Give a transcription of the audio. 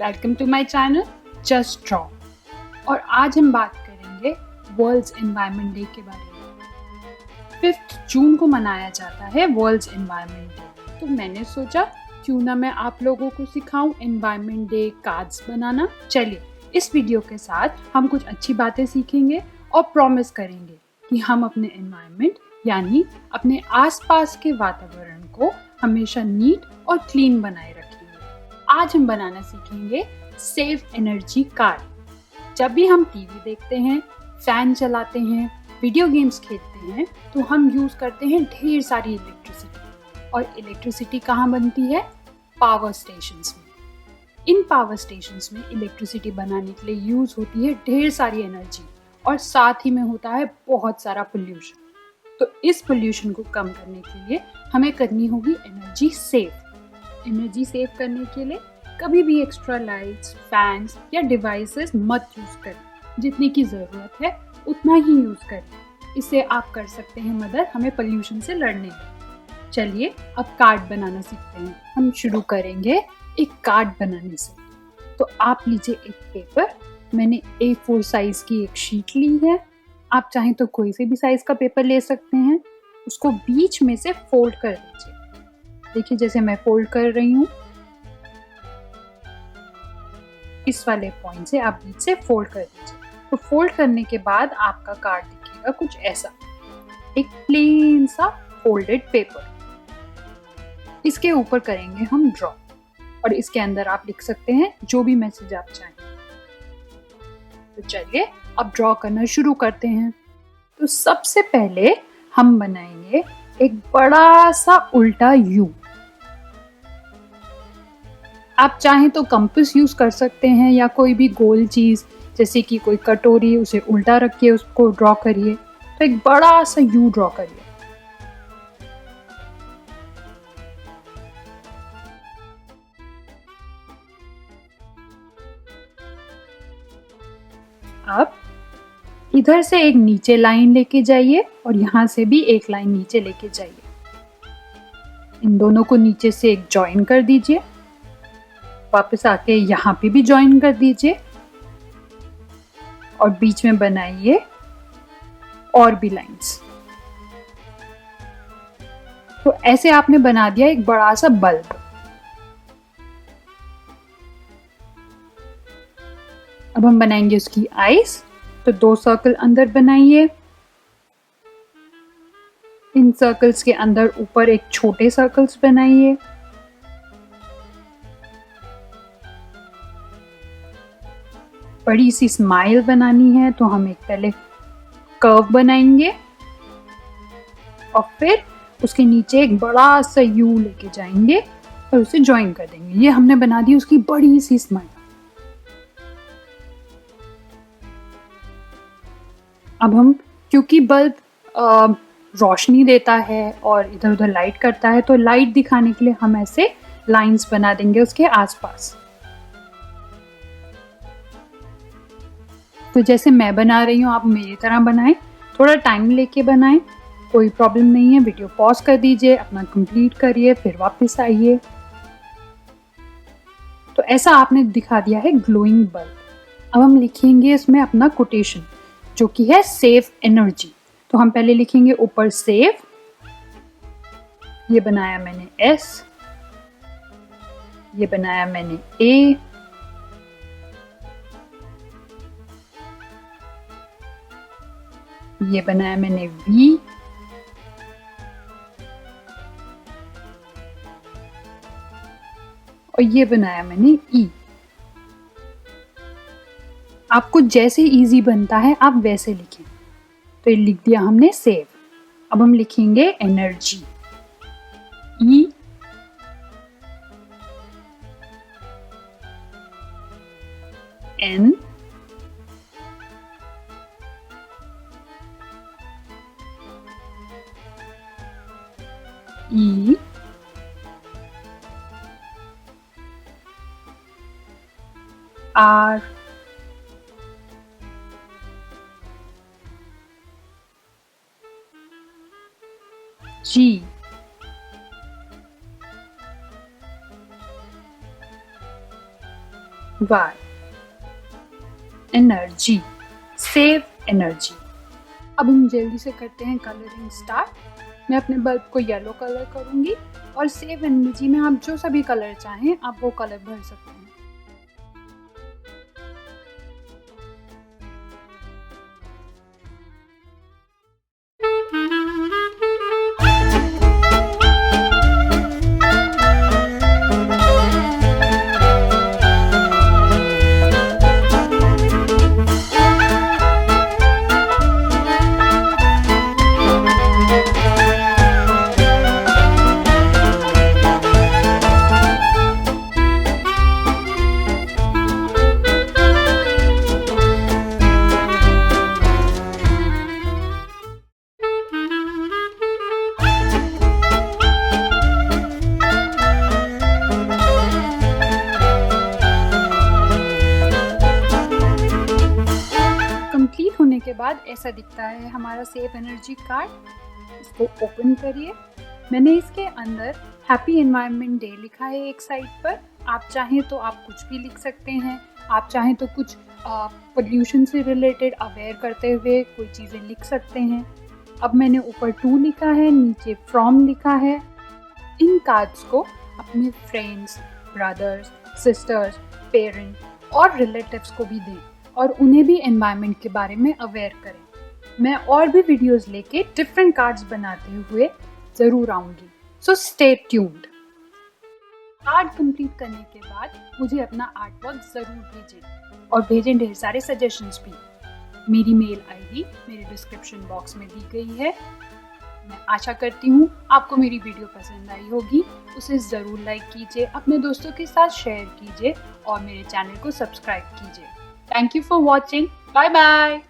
Welcome to my channel just draw. और आज हम बात करेंगे वर्ल्ड्स एनवायरनमेंट डे के बारे में। 5 जून को मनाया जाता है वर्ल्ड्स एनवायरनमेंट डे। तो मैंने सोचा क्यों ना मैं आप लोगों को सिखाऊं एनवायरनमेंट डे कार्ड्स बनाना। चलिए इस वीडियो के साथ हम कुछ अच्छी बातें सीखेंगे और प्रॉमिस करेंगे कि हम अपने एनवायरनमेंट यानी अपने आसपास के वातावरण को हमेशा नीट और क्लीन बनाए रखेंगे। आज हम बनाना सीखेंगे सेव एनर्जी कार्ड। जब भी हम टीवी देखते हैं, फैन चलाते हैं, वीडियो गेम्स खेलते हैं तो हम यूज करते हैं ढेर सारी इलेक्ट्रिसिटी। और इलेक्ट्रिसिटी कहाँ बनती है? पावर स्टेशंस में। इन पावर स्टेशंस में इलेक्ट्रिसिटी बनाने के लिए यूज होती है ढेर सारी एनर्जी और साथ ही में होता है बहुत सारा पोल्यूशन। तो इस पोल्यूशन को कम करने के लिए हमें करनी होगी एनर्जी सेव। एनर्जी सेव करने के लिए कभी भी एक्स्ट्रा लाइट्स, फैंस या डिवाइसेस मत यूज करें। जितनी की ज़रूरत है उतना ही यूज करें। इससे आप कर सकते हैं मदद हमें पोल्यूशन से लड़ने में। चलिए अब कार्ड बनाना सीखते हैं। हम शुरू करेंगे एक कार्ड बनाने से। तो आप लीजिए एक पेपर। मैंने A4 साइज की एक शीट ली है। आप चाहें तो कोई से भी साइज का पेपर ले सकते हैं। उसको बीच में से फोल्ड कर दीजिए। देखिए जैसे मैं फोल्ड कर रही हूँ, इस वाले पॉइंट से आप बीच से फोल्ड कर दीजिए। तो फोल्ड करने के बाद आपका कार्ड दिखेगा कुछ ऐसा, एक प्लेन सा फोल्डेड पेपर। इसके ऊपर करेंगे हम ड्रॉ और इसके अंदर आप लिख सकते हैं जो भी मैसेज आप चाहें। तो चलिए अब ड्रॉ करना शुरू करते हैं। तो सबसे पहले हम बनाएंगे एक बड़ा सा उल्टा यू। आप चाहें तो कंपास यूज कर सकते हैं या कोई भी गोल चीज जैसे कि कोई कटोरी, उसे उल्टा रख के उसको ड्रॉ करिए। तो एक बड़ा सा यू ड्रॉ करिए। अब इधर से एक नीचे लाइन लेके जाइए और यहाँ से भी एक लाइन नीचे लेके जाइए। इन दोनों को नीचे से एक जॉइन कर दीजिए। वापस आके यहाँ पे भी जॉइन कर दीजिए और बीच में बनाइए और भी लाइंस। तो ऐसे आपने बना दिया एक बड़ा सा बल्ब। अब हम बनाएंगे उसकी आईज। तो 2 सर्कल अंदर बनाइए। इन सर्कल्स के अंदर ऊपर एक छोटे सर्कल्स बनाइए। बड़ी सी स्माइल बनानी है तो हम एक पहले कर्व बनाएंगे और फिर उसके नीचे एक बड़ा सा यू लेके जाएंगे और उसे ज्वाइन कर देंगे। ये हमने बना दी उसकी बड़ी सी स्माइल। अब हम, क्योंकि बल्ब रोशनी देता है और इधर उधर लाइट करता है, तो लाइट दिखाने के लिए हम ऐसे लाइंस बना देंगे उसके आसपास। तो जैसे मैं बना रही हूँ आप मेरी तरह बनाएं। थोड़ा टाइम लेके बनाएं, कोई प्रॉब्लम नहीं है। वीडियो पॉज कर दीजिए, अपना कंप्लीट करिए, फिर वापस आइए। तो ऐसा आपने दिखा दिया है ग्लोइंग बल्ब। अब हम लिखेंगे इसमें अपना कोटेशन जो कि है सेव एनर्जी। तो हम पहले लिखेंगे ऊपर सेव, ये बनाया मैंने S, ये बनाया मैंने A, ये बनाया मैंने V, और ये बनाया मैंने E। आपको जैसे इजी बनता है आप वैसे लिखें। तो ये लिख दिया हमने सेव। अब हम लिखेंगे energy, E N E R G Y, energy, save energy. अब हम जल्दी से करते हैं कलरिंग स्टार्ट। मैं अपने बल्ब को येलो कलर करूंगी और सेव एनर्जी में आप जो सा भी कलर चाहें आप वो कलर भर सकते हैं। कंप्लीट होने के बाद ऐसा दिखता है हमारा सेव एनर्जी कार्ड। इसको ओपन करिए। मैंने इसके अंदर हैप्पी एनवायरनमेंट डे लिखा है एक साइड पर। आप चाहें तो आप कुछ भी लिख सकते हैं। आप चाहें तो कुछ पोल्यूशन से रिलेटेड अवेयर करते हुए कोई चीज़ें लिख सकते हैं। अब मैंने ऊपर टू लिखा है, नीचे फ्रॉम लिखा है। इन कार्ड्स को अपने फ्रेंड्स, ब्रदर्स, सिस्टर्स, पेरेंट और रिलेटिव्स को भी दें और उन्हें भी एनवायरनमेंट के बारे में अवेयर करें। मैं और भी वीडियोस लेके डिफरेंट कार्ड्स बनाते हुए ज़रूर आऊँगी, so stay tuned. Card complete करने के बाद मुझे अपना आर्ट वर्क ज़रूर भेजें और भेजें ढेर सारे सजेशंस भी। मेरी मेल आईडी मेरे डिस्क्रिप्शन बॉक्स में दी गई है। मैं आशा करती हूँ आपको मेरी वीडियो पसंद आई होगी। उसे ज़रूर लाइक कीजिए, अपने दोस्तों के साथ शेयर कीजिए और मेरे चैनल को सब्सक्राइब कीजिए। Thank you for watching. Bye bye.